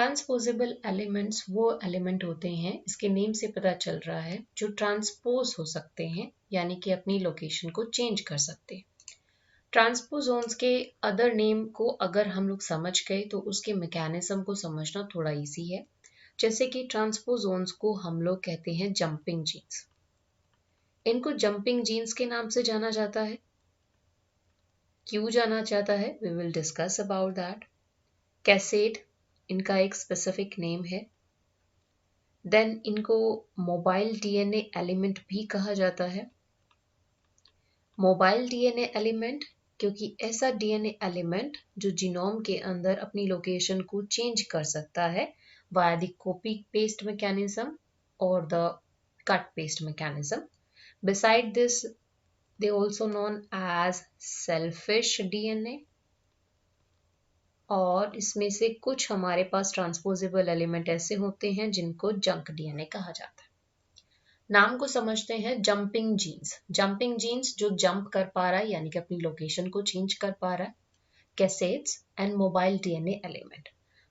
Transposable elements वो element होते हैं, इसके नेम से पता चल रहा है, जो ट्रांसपोज हो सकते हैं, यानी कि अपनी लोकेशन को चेंज कर सकते हैं। ट्रांसपोजोन्स के अदर नेम को अगर हम लोग समझ गए तो उसके मैकेनिज्म को समझना थोड़ा इजी है। जैसे कि ट्रांसपोजोन्स को हम लोग कहते हैं जंपिंग जीन्स। इनको जंपिंग जीन्स के नाम से जाना जाता है। क्यों जाना जाता है, we will discuss about that. Cassette इनका एक स्पेसिफिक नेम है। देन इनको मोबाइल डीएनए एलिमेंट भी कहा जाता है। मोबाइल डीएनए एलिमेंट क्योंकि ऐसा डीएनए एलिमेंट जो जीनोम के अंदर अपनी लोकेशन को चेंज कर सकता है via the copy paste mechanism और the cut paste mechanism. Beside this, they also known as selfish DNA। और इसमें से कुछ हमारे पास ट्रांसपोजेबल एलिमेंट ऐसे होते हैं जिनको जंक डीएनए कहा जाता है। नाम को समझते हैं जंपिंग जीन्स। जंपिंग जीन्स जो जंप कर पा रहा है यानी कि अपनी लोकेशन को चेंज कर पा रहा है। Cassettes and mobile DNA element.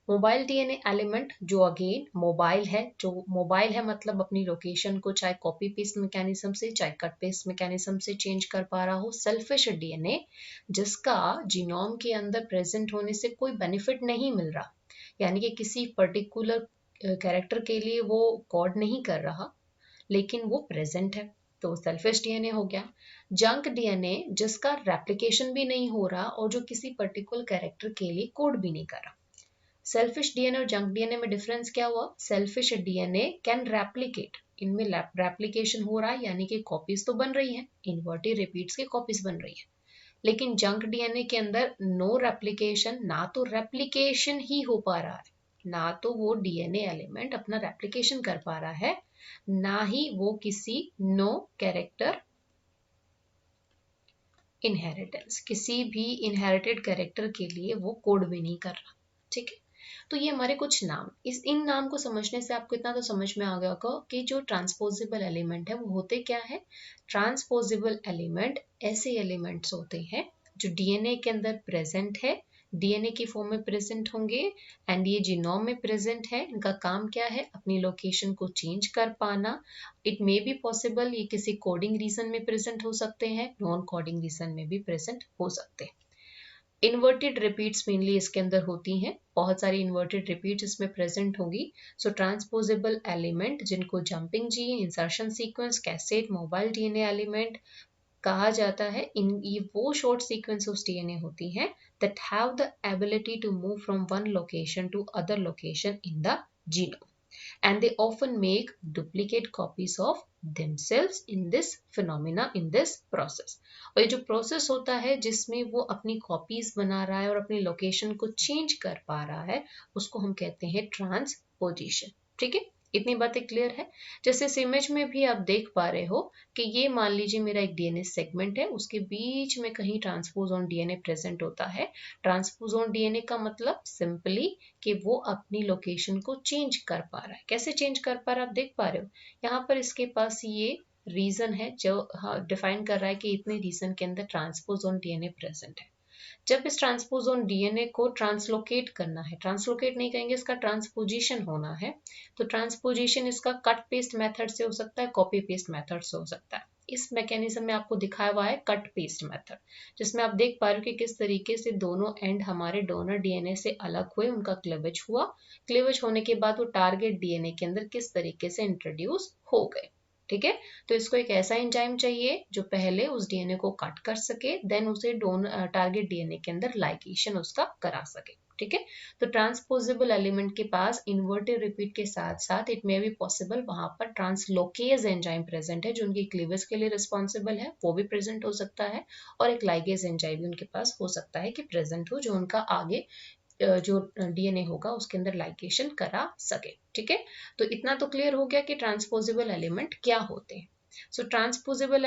Mobile DNA element जो अगेन मोबाइल है, जो मोबाइल है मतलब अपनी लोकेशन को चाहे कॉपी पेस्ट मैकेनिज्म से चाहे कट पेस्ट मैकेनिज्म से चेंज कर पा रहा हो। सेल्फिश डीएनए जिसका जीनोम के अंदर प्रेजेंट होने से कोई बेनिफिट नहीं मिल रहा, यानी कि किसी पर्टिकुलर कैरेक्टर के लिए वो कोड नहीं कर रहा लेकिन वो प्रेजेंट है, तो सेल्फिश डीएनए हो गया। जंक डीएनए जिसका रेप्लिकेशन भी नहीं हो रहा और जो किसी पर्टिकुलर कैरेक्टर के लिए कोड भी नहीं कर रहा। सेल्फिश डीएनए और जंक डीएनए में डिफरेंस क्या हुआ? सेल्फिश डीएनए कैन रेप्लिकेट, इनमें रेप्लिकेशन हो रहा है यानी कि कॉपीज तो बन रही है, इन्वर्टेड रिपीट्स की कॉपीज बन रही है। लेकिन जंक डीएनए के अंदर नो रेप्लिकेशन, ना तो रेप्लिकेशन ही हो पा रहा है, ना तो वो डीएनए एलिमेंट अपना रेप्लिकेशन कर पा रहा है, ना ही वो किसी नो कैरेक्टर इनहेरिटेंस, किसी भी इनहेरिटेड कैरेक्टर के लिए वो कोड भी नहीं कर रहा। ठीक है, तो ये हमारे कुछ नाम, इन नाम को समझने से आपको इतना तो समझ में आ गया होगा कि जो ट्रांसपोजेबल एलिमेंट है वो होते क्या है। ट्रांसपोजेबल एलिमेंट ऐसे एलिमेंट्स होते हैं जो डीएनए के अंदर प्रेजेंट है, डीएनए की फॉर्म में प्रेजेंट होंगे एंड ये जीनोम में प्रेजेंट है। इनका काम क्या है? अपनी लोकेशन को चेंज कर पाना। इट मे बी पॉसिबल ये किसी कोडिंग रीजन में प्रेजेंट हो सकते हैं, नॉन कोडिंग रीजन में भी प्रेजेंट हो सकते हैं। इन्वर्टेड रिपीट्स मेनली इसके अंदर होती हैं, बहुत सारी इन्वर्टेड रिपीट्स इसमें प्रेजेंट होंगी। सो ट्रांसपोजेबल एलिमेंट जिनको jumping gene, insertion sequence, cassette, mobile DNA element कहा जाता है, ये वो शॉर्ट सीक्वेंस ऑफ डीएनए होती हैं that have the ability to move from one location to other location in the genome, and they often make duplicate copies of themselves in this phenomena, in this process। और ये जो process होता है जिसमें वो अपनी कॉपीज बना रहा है और अपनी लोकेशन को चेंज कर पा रहा है, उसको हम कहते हैं ट्रांसपोजिशन। ठीक है, इतनी बातें क्लियर है। जैसे इस इमेज में भी आप देख पा रहे हो कि ये मान लीजिए मेरा एक डीएनए सेगमेंट है, उसके बीच में कहीं ट्रांसपोजोन डीएनए प्रेजेंट होता है। ट्रांसपोजोन डीएनए का मतलब सिंपली कि वो अपनी लोकेशन को चेंज कर पा रहा है। कैसे चेंज कर पा रहा है आप देख पा रहे हो, यहाँ पर इसके पास ये रीजन है जो डिफाइन कर रहा है कि इतने रीजन के अंदर ट्रांसपोजोन डीएनए प्रेजेंट है। जब इस ट्रांसपोजोन डीएनए को ट्रांसलोकेट करना है, ट्रांसलोकेट नहीं कहेंगे, इसका ट्रांसपोजिशन होना है, तो ट्रांसपोजिशन इसका कट पेस्ट मेथड से हो सकता है, कॉपी पेस्ट मेथड से हो सकता है। इस मैकेनिज्म में आपको दिखाया हुआ है कट पेस्ट मेथड, जिसमें आप देख पा रहे हो कि किस तरीके से दोनों एंड हमारे डोनर डीएनए से अलग हुए, उनका क्लीवेज हुआ। क्लीवेज होने के बाद वो टारगेट डीएनए के अंदर किस तरीके से इंट्रोड्यूस हो गए। ठीक है, तो इसको एक ऐसा एंजाइम चाहिए जो पहले उस डीएनए को कट कर सके, देन उसे टारगेट डीएनए के अंदर लाइगेशन उसका करा सके। ठीक है, तो ट्रांसपोजेबल एलिमेंट के पास इन्वर्टेड रिपीट के साथ साथ इट मे बी पॉसिबल वहां पर ट्रांसलोकेज एंजाइम प्रेजेंट है जो उनकी क्लीवेज के लिए रिस्पॉन्सिबल है, वो भी प्रेजेंट हो सकता है, और एक लाइगेज एंजाइम भी उनके पास हो सकता है कि प्रेजेंट हो जो उनका आगे जो डीएनए होगा उसके अंदर लाइगेशन करा सके। ठीक है, तो इतना तो क्लियर हो गया कि ट्रांसपोजेबल एलिमेंट क्या होते हैं। सो ट्रांसपोजेबल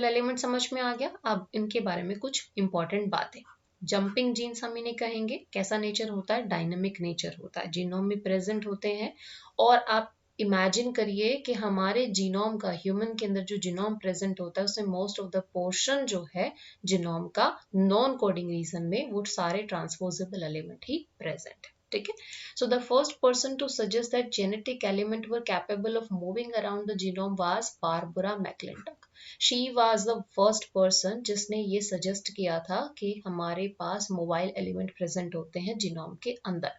एलिमेंट समझ में आ गया। अब इनके बारे में कुछ इंपॉर्टेंट बातें। जंपिंग जीन्स हम इन्हें कहेंगे। कैसा नेचर होता है? डायनामिक नेचर होता है, जीनोम में प्रेजेंट होते हैं और आप इमेजिन करिए कि हमारे जीनोम का, ह्यूमन के अंदर जो जीनोम प्रेजेंट होता है उसमें मोस्ट ऑफ द पोर्शन जो है जीनोम का नॉन कोडिंग रीजन में वो सारे ट्रांसपोजेबल एलिमेंट ही प्रेजेंट है, ठीक है। So the first person to suggest that genetic element were capable of moving around the genome was Barbara McClintock. She was the first person जिसने ये suggest किया था कि हमारे पास मोबाइल एलिमेंट प्रेजेंट होते हैं जीनोम के अंदर।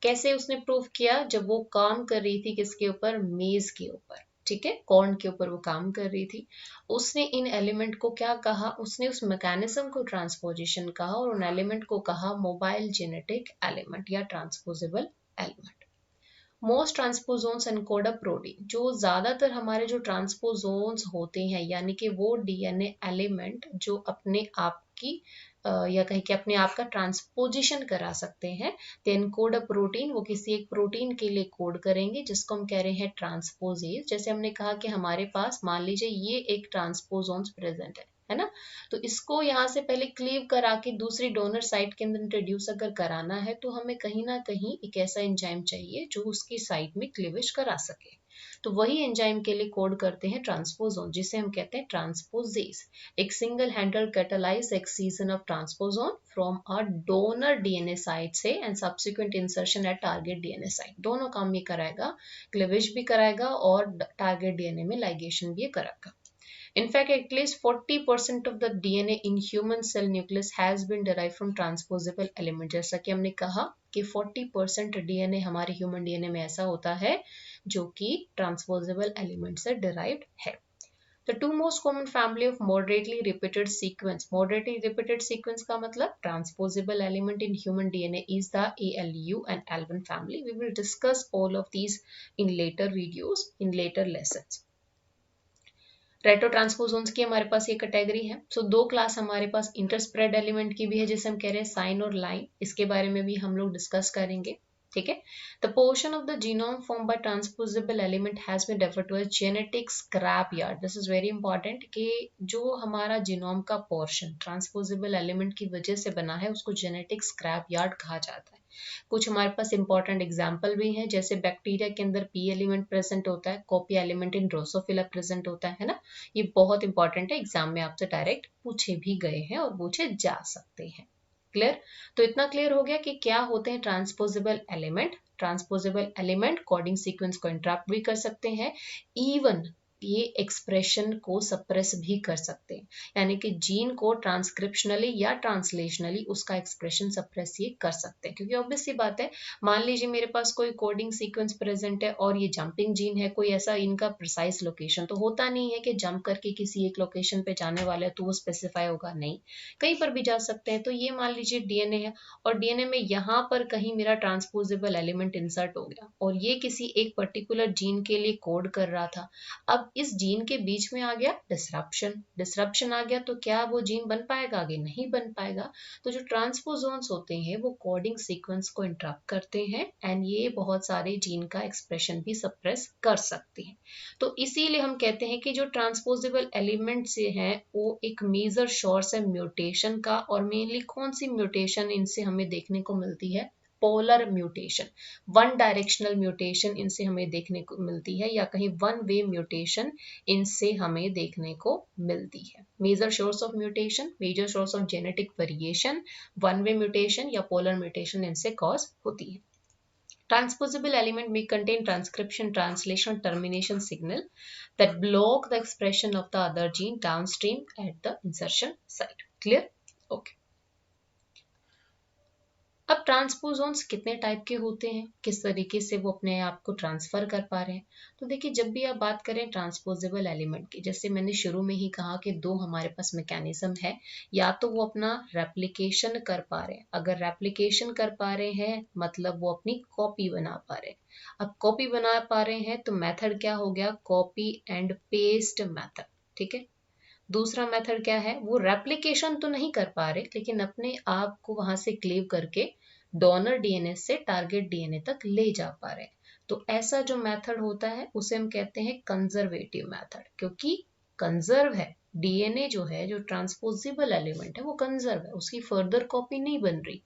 कैसे उसने प्रूव किया? जब वो काम कर रही थी किसके ऊपर? मेज के ऊपर, ठीक है, कॉर्न के ऊपर वो काम कर रही थी। उसने इन एलिमेंट को क्या कहा? उसने उस मैकेनिज्म को ट्रांसपोजिशन कहा और उन एलिमेंट को कहा मोबाइल जेनेटिक एलिमेंट या transposable element. Most transposons encode a protein. जो ज्यादातर हमारे जो ट्रांसपोजोन्स होते हैं यानी कि वो डीएनए एलिमेंट जो अपने आप की या कहीं के अपने आप का ट्रांसपोजिशन करा सकते हैं, देन कोड अ प्रोटीन, वो किसी एक प्रोटीन के लिए कोड करेंगे जिसको हम कह रहे हैं ट्रांसपोजेज। जैसे हमने कहा कि हमारे पास मान लीजिए ये एक ट्रांसपोजोन्स प्रेजेंट है ना, तो इसको यहाँ से पहले क्लीव करा के दूसरी डोनर साइट के अंदर इंट्रोड्यूस अगर कराना है तो हमें कहीं ना कहीं एक ऐसा एंजाइम चाहिए जो उसकी साइट में क्लीवेज करा सके। तो वही एंजाइम के लिए कोड करते हैं ट्रांसपोजोन, जिसे हम कहते हैं ट्रांसपोजेज। एक single handle catalyse excision of transposon from a donor DNA site से and subsequent insertion at target DNA site. दोनों काम ये कराएगा, क्लीवेज भी कराएगा और टारगेट डीएनए में लाइगेशन भी कराएगा। In fact, at least 40% of the DNA in human cell nucleus has been derived from transposable element। जैसा कि हमने कहा कि 40% DNA हमारे ह्यूमन डीएनए में ऐसा होता है जो कि ट्रांसपोजेबल एलिमेंट से डिराइव्ड है। The two most common family of moderately repeated sequence, moderately repeated sequence का मतलब transposable element in human DNA is the ALU and ALVin family. We will discuss all of these in later videos, in later lessons। रेट्रोट्रांसपोजोन्स की हमारे पास ये category है। सो दो class हमारे पास इंटरस्प्रेड element की भी है जिसे हम कह रहे हैं साइन और लाइन, इसके बारे में भी हम लोग डिस्कस करेंगे, ठीक है। The portion of the genome form by transposable element has been referred to as genetic scrap yard. This is very important कि जो हमारा जीनोम का पोर्शन ट्रांसपोजेबल एलिमेंट की वजह से बना है उसको जेनेटिक स्क्रैप यार्ड कहा जाता है। कुछ हमारे पास इंपॉर्टेंट एग्जाम्पल भी हैं, जैसे बैक्टीरिया के अंदर पी एलिमेंट प्रेजेंट होता है, copy element in Drosophila present होता है ना। ये बहुत इंपॉर्टेंट है, एग्जाम में आपसे डायरेक्ट पूछे भी गए हैं और पूछे जा सकते हैं। क्लियर? तो इतना क्लियर हो गया कि क्या होते हैं transposable element. Transposable element coding sequence को इंटरप्ट भी कर सकते हैं, इवन ये एक्सप्रेशन को सप्रेस भी कर सकते हैं, यानी कि जीन को ट्रांसक्रिप्शनली या ट्रांसलेशनली उसका एक्सप्रेशन सप्रेस ये कर सकते हैं। क्योंकि ऑब्वियस सी बात है, मान लीजिए मेरे पास कोई कोडिंग सीक्वेंस प्रेजेंट है और ये जंपिंग जीन है, कोई ऐसा इनका प्रिसाइज लोकेशन तो होता नहीं है कि जंप करके किसी एक लोकेशन पे जाने वाला है तो वो स्पेसिफाई होगा, नहीं, कहीं पर भी जा सकते हैं। तो ये मान लीजिए डीएनए है और डीएनए में यहाँ पर कहीं मेरा ट्रांसपोजेबल एलिमेंट इंसर्ट हो गया और ये किसी एक पर्टिकुलर जीन के लिए कोड कर रहा था। अब इस जीन के बीच में आ गया डिसरप्शन, डिसरप्शन आ गया तो क्या वो जीन बन पाएगा? आगे नहीं बन पाएगा। तो जो ट्रांसपोजोन्स होते हैं वो कोडिंग सीक्वेंस को इंटरप्ट करते हैं एंड ये बहुत सारे जीन का एक्सप्रेशन भी सप्रेस कर सकते हैं। तो इसीलिए हम कहते हैं कि जो ट्रांसपोजेबल एलिमेंट से हैं वो एक मेजर सोर्स है म्यूटेशन का, और मेनली कौन सी म्यूटेशन इनसे हमें देखने को मिलती है? Polar mutation, one directional mutation इनसे हमें देखने को मिलती है, या कहीं वन वे म्यूटेशन इनसे हमें देखने को मिलती है। Major source of mutation, major source of genetic variation, one way mutation या पोलर म्यूटेशन इनसे कॉज होती है। Transposable element may contain transcription, translation, termination signal that block the expression of the other gene downstream at the insertion site. Clear? Okay. अब transposons कितने type के होते हैं, किस तरीके से वो अपने आप को ट्रांसफर कर पा रहे हैं? तो देखिए, जब भी आप बात करें ट्रांसपोजेबल एलिमेंट की, जैसे मैंने शुरू में ही कहा कि दो हमारे पास मैकेनिज्म है, या तो वो अपना रेप्लिकेशन कर पा रहे हैं। अगर रेप्लिकेशन कर पा रहे हैं मतलब वो अपनी कॉपी बना पा रहे हैं। अब कॉपी बना पा रहे हैं तो मेथड क्या हो गया? कॉपी एंड पेस्ट मेथड, ठीक है। दूसरा मेथड क्या है? वो रेप्लिकेशन तो नहीं कर पा रहे लेकिन अपने आप को वहां से क्लीव करके डोनर डीएनए से टारगेट डीएनए तक ले जा पा रहे हैं। तो ऐसा जो मेथड होता है उसे हम कहते हैं कंजर्वेटिव मेथड, क्योंकि कंजर्व है डीएनए जो है, जो ट्रांसपोजेबल एलिमेंट है वो कंजर्व है, उसकी फर्दर कॉपी नहीं बन रही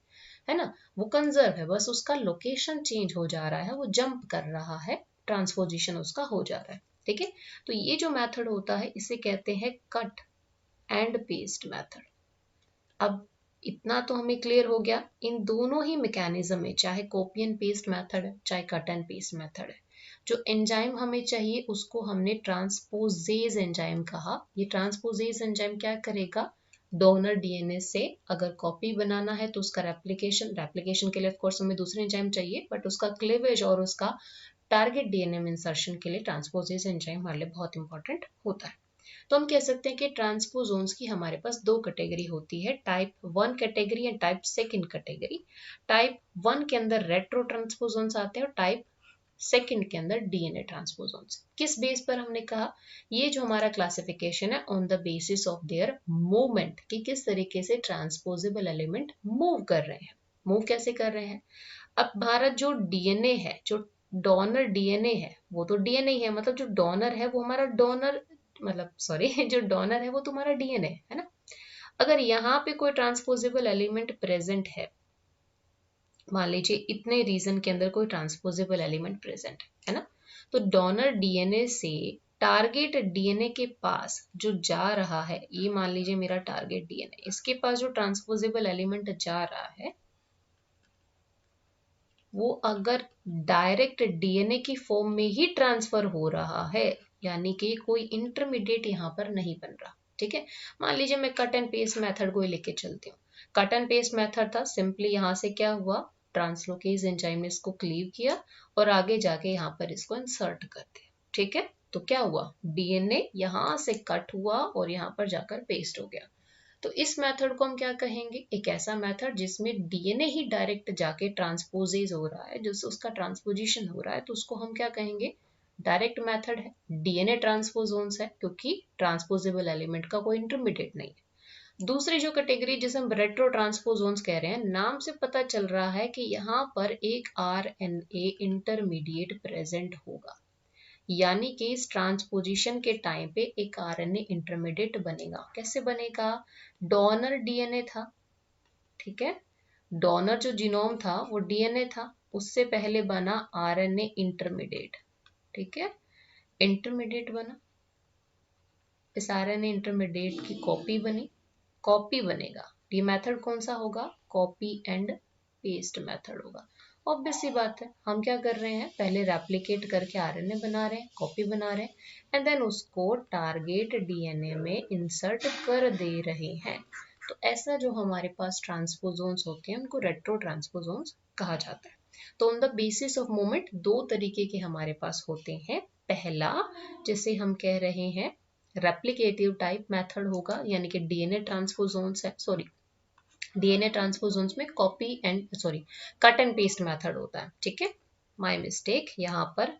है ना, वो कंजर्व है, बस उसका लोकेशन चेंज हो जा रहा है, वो जंप कर रहा है ट्रांसपोजिशन उसका हो जा रहा है। ठीक है, तो ये जो मेथड होता है इसे कहते हैं कट एंड पेस्ट मेथड। अब इतना तो हमें क्लियर हो गया, इन दोनों ही मैकेनिज्म में, चाहे कॉपी एंड पेस्ट मेथड है चाहे कट एंड पेस्ट मेथड है, जो एंजाइम हमें चाहिए उसको हमने ट्रांसपोजेज एंजाइम कहा। ये ट्रांसपोजेज एंजाइम क्या करेगा, डोनर डीएनए से अगर कॉपी बनाना है तो उसका रेप्लिकेशन के लिए ऑफ कोर्स हमें दूसरे एंजाइम चाहिए, बट उसका क्लीवेज और उसका टारगेट डीएनए में इंसर्शन के लिए ट्रांसपोजेज एंजाइम हमारे लिए बहुत इंपॉर्टेंट होता है। तो हम कह सकते हैं कि ट्रांसपोजोन्स की हमारे पास दो कैटेगरी होती है, type 1 category and type 2 category. Type 1 के अंदर रेट्रो ट्रांसपोजोन्स आते हैं और टाइप 2 के अंदर डीएनए ट्रांसपोजोन्स। किस बेस पर हमने कहा, ये जो हमारा क्लासिफिकेशन है on the basis of their movement, कि किस तरीके से ट्रांसपोजेबल एलिमेंट मूव कर रहे हैं। मूव कैसे कर रहे हैं, अब हमारा जो डीएनए है, जो डोनर डीएनए है वो तो डीएनए है, मतलब जो डोनर है वो हमारा डोनर, मतलब सॉरी जो डोनर है वो तुम्हारा डीएनए है ना। अगर यहाँ पे कोई ट्रांसपोजेबल एलिमेंट प्रेजेंट है, मान लीजिए इतने रीजन के अंदर कोई ट्रांसपोजेबल एलिमेंट प्रेजेंट है ना, तो डोनर डीएनए से टारगेट डीएनए के पास जो जा रहा है, ये मान लीजिए मेरा टारगेट डीएनए, इसके पास जो ट्रांसपोजेबल एलिमेंट जा रहा है वो अगर डायरेक्ट डीएनए की फॉर्म में ही ट्रांसफर हो रहा है, यानी कि कोई इंटरमीडिएट यहाँ पर नहीं बन रहा। ठीक है, मान लीजिए मैं कट एंड पेस्ट मेथड को ही लेके चलती हूँ। कट एंड पेस्ट मेथड था, सिंपली यहाँ से क्या हुआ, ट्रांसलोकेज एंजाइम ने इसको क्लीव किया और आगे जाके यहाँ पर इसको इंसर्ट कर दिया। ठीक है, तो क्या हुआ, डीएनए यहाँ से कट हुआ और यहाँ पर जाकर पेस्ट हो गया। तो इस मेथड को हम क्या कहेंगे, एक ऐसा मेथड जिसमें डीएनए ही डायरेक्ट जाके ट्रांसपोजेज हो रहा है, जिससे उसका ट्रांसपोजिशन हो रहा है, तो उसको हम क्या कहेंगे, डायरेक्ट मेथड है, डीएनए ट्रांसपोजोन्स है, क्योंकि ट्रांसपोजेबल एलिमेंट का कोई इंटरमीडिएट नहीं है। दूसरी जो कैटेगरी जिसे हम रेट्रो ट्रांसपोजोन्स कह रहे हैं, नाम से पता चल रहा है कि यहाँ पर एक आरएनए इंटरमीडिएट प्रेजेंट होगा, यानी कि इस ट्रांसपोजिशन के टाइम पे एक आरएनए इंटरमीडिएट बनेगा। कैसे बनेगा, डोनर डीएनए था, ठीक है, डोनर जो जीनोम था वो डीएनए था, उससे पहले बना आरएनए इंटरमीडिएट। ठीक है, इंटरमीडिएट बना, इस आरएनए इंटरमीडिएट की कॉपी बनी, कॉपी बनेगा। ये मेथड कौन सा होगा, कॉपी एंड पेस्ट मेथड होगा। ऑब्वियस सी बात है, हम क्या कर रहे हैं, पहले रेप्लिकेट करके आरएनए बना रहे हैं, कॉपी बना रहे हैं, एंड देन उसको टारगेट डीएनए में इंसर्ट कर दे रहे हैं। तो ऐसा जो हमारे पास ट्रांसपोजोन्स होते हैं उनको रेट्रो ट्रांसपोजोन्स कहा जाता है। तो on the basis of movement दो तरीके के हमारे पास होते हैं। पहला जिसे हम कह रहे हैं रेप्लिकेटिव टाइप मेथड होगा, यानी कि डीएनए ट्रांसपोजोन्स है, सॉरी डीएनए ट्रांसपोजोन्स में copy and sorry cut and paste method होता है। ठीक है, माय मिस्टेक, यहाँ पर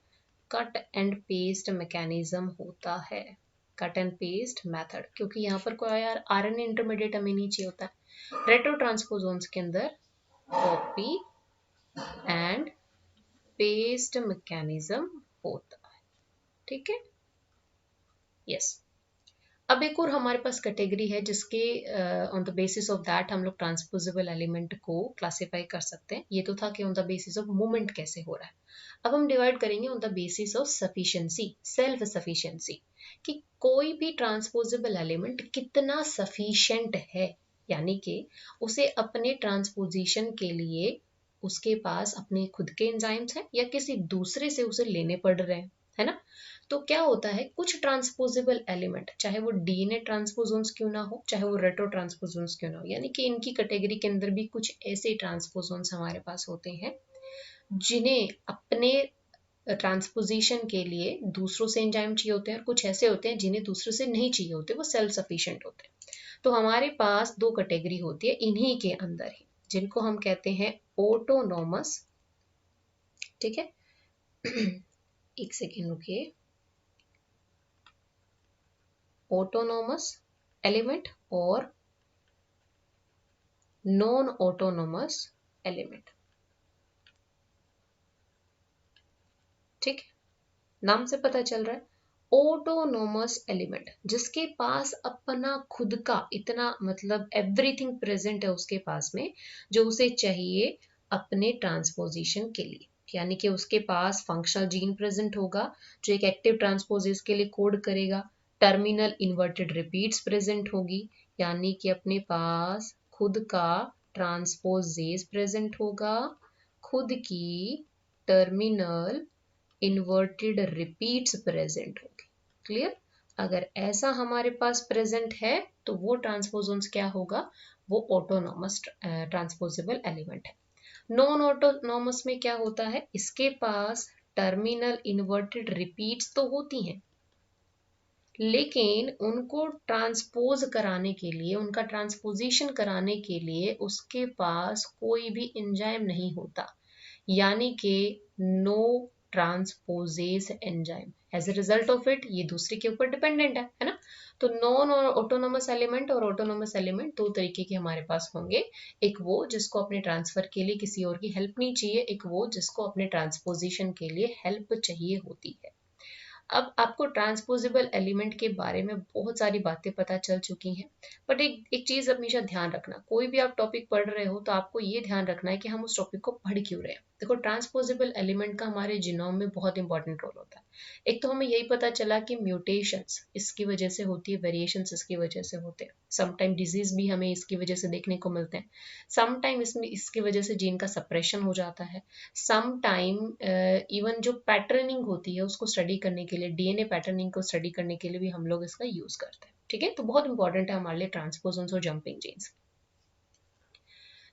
कट एंड पेस्ट मैकेनिज्म होता है, कट एंड पेस्ट मेथड, क्योंकि यहाँ पर कोई आरएनए इंटरमीडिएट हमें नहीं चाहिए होता है। रेट्रो ट्रांसपोजोन्स के अंदर कॉपी एंड पेस्ट मैकेनिज्म होता है। ठीक है, यस। अब एक और हमारे पास कैटेगरी है जिसके on the basis of that हम लोग ट्रांसपोजेबल एलिमेंट को क्लासिफाई कर सकते हैं। ये तो था कि on the basis of movement कैसे हो रहा है। अब हम डिवाइड करेंगे on the basis of sufficiency, self sufficiency, कि कोई भी ट्रांसपोजेबल एलिमेंट कितना सफिशिएंट है, यानी कि उसे अपने ट्रांसपोजिशन के लिए उसके पास अपने खुद के एंजाइम्स हैं या किसी दूसरे से उसे लेने पड़ रहे हैं, है ना। तो क्या होता है, कुछ ट्रांसपोजेबल एलिमेंट, चाहे वो डीएनए ट्रांसपोजोन्स क्यों ना हो, चाहे वो रेट्रो ट्रांसपोजोन्स क्यों ना हो, यानी कि इनकी कैटेगरी के अंदर भी कुछ ऐसे ट्रांसपोजोन्स हमारे पास होते हैं जिन्हें अपने ट्रांसपोजिशन के लिए दूसरों से एंजाइम चाहिए होते हैं, और कुछ ऐसे होते हैं जिन्हें दूसरों से नहीं चाहिए होते, वो सेल्फ सफिशिएंट होते हैं। तो हमारे पास दो कैटेगरी होती है इन्हीं के अंदर ही, जिनको हम कहते हैं ऑटोनोमस। ठीक है एक सेकेंड रुकिए, ऑटोनोमस एलिमेंट और नॉन ऑटोनोमस एलिमेंट। ठीक है, नाम से पता चल रहा है, ऑटोनोमस एलिमेंट जिसके पास अपना खुद का इतना, मतलब एवरीथिंग प्रेजेंट है उसके पास में जो उसे चाहिए अपने ट्रांसपोजिशन के लिए। यानी कि उसके पास फंक्शनल जीन प्रेजेंट होगा जो एक एक्टिव ट्रांसपोजेज के लिए कोड करेगा। टर्मिनल इन्वर्टेड रिपीट्स प्रेजेंट होगी, यानी कि अपने पास खुद का ट्रांसपोजेज प्रेजेंट होगा, खुद की टर्मिनल इन्वर्टेड रिपीट्स प्रेजेंट होगी। क्लियर? अगर ऐसा हमारे पास प्रेजेंट है तो वो ट्रांसपोजोन्स क्या होगा, वो ऑटोनॉमस ट्रांसपोजेबल एलिमेंट है। नॉन ऑटोनॉमस में क्या होता है, इसके पास टर्मिनल इन्वर्टेड रिपीट्स तो होती हैं, लेकिन उनको ट्रांसपोज कराने के लिए, उनका ट्रांसपोजिशन कराने के लिए उसके पास कोई भी एंजाइम नहीं होता, यानी कि no transposase enzyme. As a result of it ये दूसरे के ऊपर डिपेंडेंट है ना। तो नॉन ऑटोनोमस एलिमेंट और ऑटोनोमस एलिमेंट दो तरीके के हमारे पास होंगे। एक वो जिसको अपने ट्रांसफर के लिए किसी और की हेल्प नहीं चाहिए, एक वो जिसको अपने ट्रांसपोजिशन के लिए हेल्प चाहिए होती है। अब आपको ट्रांसपोजेबल एलिमेंट के बारे में बहुत सारी बातें पता चल चुकी हैं, बट एक चीज हमेशा ध्यान रखना, कोई भी आप टॉपिक पढ़ रहे हो तो आपको ये ध्यान रखना है कि हम उस टॉपिक को पढ़ क्यों रहे हैं। देखो, ट्रांसपोजेबल एलिमेंट का हमारे जीनोम में बहुत इंपॉर्टेंट रोल होता है। एक तो हमें यही पता चला कि म्यूटेशंस इसकी वजह से होती है, वेरिएशंस इसकी वजह से होते हैं, समटाइम डिजीज भी हमें इसकी वजह से देखने को मिलते हैं, समटाइम इसमें इसकी वजह से जीन का सप्रेशन हो जाता है, समटाइम इवन जो पैटर्निंग होती है उसको स्टडी करने के लिए, डीएनए पैटर्निंग को स्टडी करने के लिए भी हम लोग इसका यूज करते हैं। ठीक है, तो बहुत इंपॉर्टेंट है हमारे लिए ट्रांसपोजोन्स और जंपिंग जीन्स।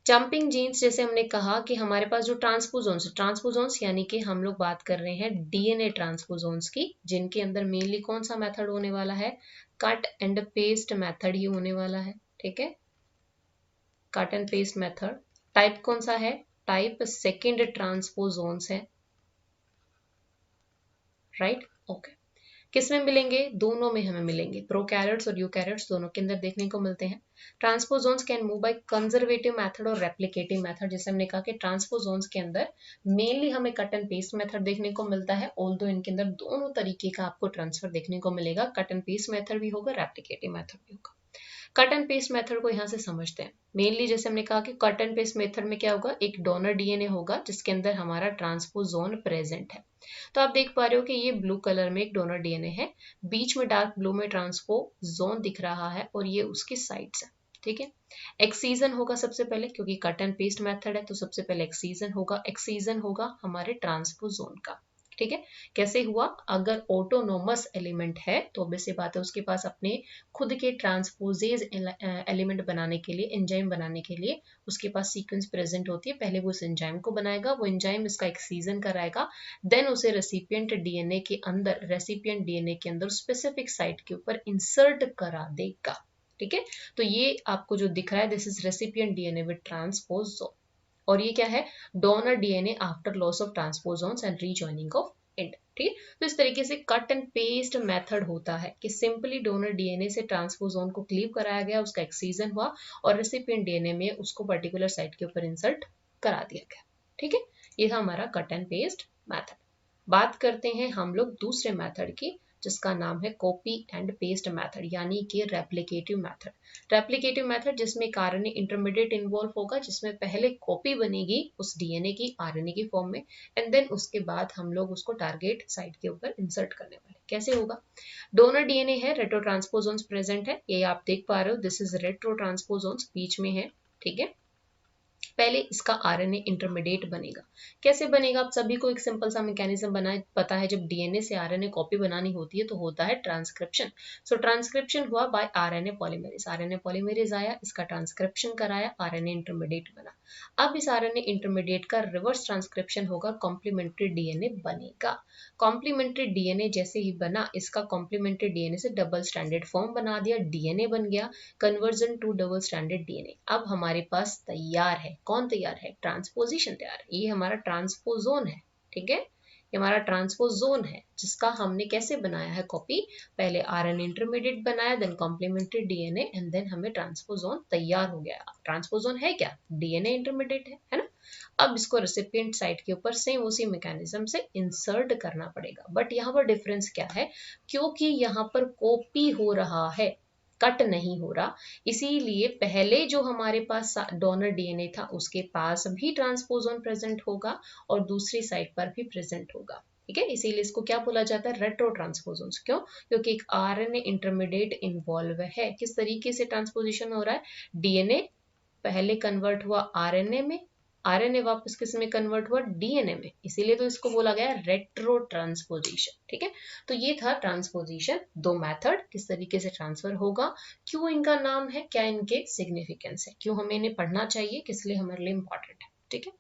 जंपिंग जीन्स जैसे हमने कहा कि हमारे पास जो ट्रांसपोजोन्स यानी कि हम लोग बात कर रहे हैं डीएनए ट्रांसपोजोन्स की, जिनके अंदर मेनली कौन सा मेथड होने वाला है, कट एंड पेस्ट मेथड ही होने वाला है। ठीक है, cut and paste method. Type कौन सा है, टाइप सेकेंड ट्रांसपोजोन्स है, राइट। ओके, किस में मिलेंगे, दोनों में हमें मिलेंगे, प्रोकैरियोट्स और यूकैरियोट्स दोनों के अंदर देखने को मिलते हैं। Transposons can move by conservative method और रेप्लिकेटिव मेथड। जैसे हमने कहा कि ट्रांसपोजोन्स के अंदर मेनली हमें कट एंड पेस्ट मेथड देखने को मिलता है, ऑल्दो इनके अंदर दोनों तरीके का आपको ट्रांसफर देखने को मिलेगा, कट एंड पेस्ट मेथड भी होगा, रेप्लिकेटिव मेथड भी होगा। कट एंड पेस्ट मेथड को यहाँ से समझते हैं। मेनली जैसे हमने कहा कि कट एंड पेस्ट मेथड में क्या होगा, एक डोनर डीएनए होगा जिसके अंदर हमारा ट्रांसपोजोन प्रेजेंट है। तो आप देख पा रहे हो कि ये ब्लू कलर में एक डोनर डीएनए है, बीच में डार्क ब्लू में ट्रांसपोजोन दिख रहा है और ये उसकी साइड्स है। ठीक है, एक्सीजन होगा सबसे पहले, क्योंकि कट एंड पेस्ट मेथड है तो सबसे पहले एक्सीजन होगा, एक्सीजन होगा हमारे ट्रांसपोजोन का। ठीक है, कैसे हुआ, अगर ऑटोनोमस एलिमेंट है तो ऑब्वियस सी बात है उसके पास अपने खुद के ट्रांसपोजेज एलिमेंट बनाने के लिए, एंजाइम बनाने के लिए उसके पास सीक्वेंस प्रेजेंट होती है। पहले वो उस एंजाइम को बनाएगा, वो एंजाइम इसका एक्सीजन कराएगा, देन उसे रेसिपिएंट डीएनए के अंदर, रेसिपिएंट डीएनए के अंदर स्पेसिफिक साइट के ऊपर इंसर्ट करा देगा। ठीक है, तो ये आपको जो दिख रहा है, this is recipient DNA with ट्रांसपोजोन, और ये क्या है, donor DNA after loss of transposons and rejoining of and. ठीक है, तो इस तरीके से कट एंड पेस्ट मेथड होता है कि सिंपली डोनर डीएनए से ट्रांसपोजोन को क्लीव कराया गया, उसका एक्सीजन हुआ और रेसिपिएंट डीएनए में उसको पर्टिकुलर साइट के ऊपर इंसर्ट करा दिया गया। ठीक है, ये था हमारा कट एंड पेस्ट मेथड। बात करते हैं हम लोग दूसरे मेथड की, जिसका नाम है कॉपी एंड पेस्ट मेथड, यानी कि रेप्लिकेटिव मेथड। रेप्लिकेटिव मेथड जिसमें एक आरएनए इंटरमीडिएट इन्वॉल्व होगा, जिसमें पहले कॉपी बनेगी उस डीएनए की आरएनए की फॉर्म में, एंड देन उसके बाद हम लोग उसको टारगेट साइट के ऊपर इंसर्ट करने वाले। कैसे होगा, डोनर डीएनए है, रेट्रो ट्रांसपोजोन्स प्रेजेंट है, ये आप देख पा रहे हो, दिस इज रेट्रो ट्रांसपोजोन्स बीच में है। ठीक है, पहले इसका आरएनए इंटरमीडिएट बनेगा। कैसे बनेगा, आप सभी को एक सिंपल सा मैकेनिज्म बना पता है, जब डीएनए से आरएनए कॉपी बनानी होती है तो होता है ट्रांसक्रिप्शन। सो ट्रांसक्रिप्शन हुआ by RNA polymerase, RNA polymerase आया, इसका ट्रांसक्रिप्शन कराया, आरएनए इंटरमीडिएट बना। अब इस आरएनए इंटरमीडिएट का रिवर्स ट्रांसक्रिप्शन होगा, कॉम्प्लीमेंट्री डीएनए बनेगा। कॉम्प्लीमेंट्री डीएनए जैसे ही बना, इसका कॉम्प्लीमेंट्री डीएनए से डबल स्टैंडर्ड फॉर्म बना दिया, डीएनए बन गया, conversion to double standard DNA. अब हमारे पास तैयार है, कौन तैयार है, ट्रांसपोजिशन तैयार है, ये हमारा ट्रांसपोजोन है। ठीक है, ये हमारा ट्रांसपोजोन है जिसका हमने कैसे बनाया है कॉपी, पहले आरएनए इंटरमीडिएट बनाया, then complementary DNA, and then हमें ट्रांसपोजोन तैयार हो गया। ट्रांसपोजोन है क्या, डीएनए इंटरमीडिएट है ना। अब इसको रेसिपिएंट साइट के ऊपर सेम उसी मैकेनिज्म से इंसर्ट करना पड़ेगा, बट यहाँ पर डिफरेंस क्या है, क्योंकि यहाँ पर कॉपी हो रहा है, कट नहीं हो रहा, इसीलिए पहले जो हमारे पास डोनर डीएनए था उसके पास भी ट्रांसपोजोन प्रेजेंट होगा और दूसरी साइड पर भी प्रेजेंट होगा। ठीक है, इसीलिए इसको क्या बोला जाता है, रेट्रो ट्रांसपोजोन्स। क्यों? क्योंकि एक आरएनए इंटरमीडिएट इन्वॉल्व है। किस तरीके से ट्रांसपोजिशन हो रहा है, डीएनए पहले कन्वर्ट हुआ आरएनए में, आरएनए वापस किस में कन्वर्ट हुआ, डीएनए में, इसीलिए तो इसको बोला गया रेट्रो ट्रांसपोजिशन। ठीक है, तो ये था ट्रांसपोजिशन, दो मेथड किस तरीके से ट्रांसफर होगा, क्यों इनका नाम है, क्या इनके सिग्निफिकेंस है, क्यों हमें इन्हें पढ़ना चाहिए, किस लिए हमारे लिए इंपॉर्टेंट है। ठीक है।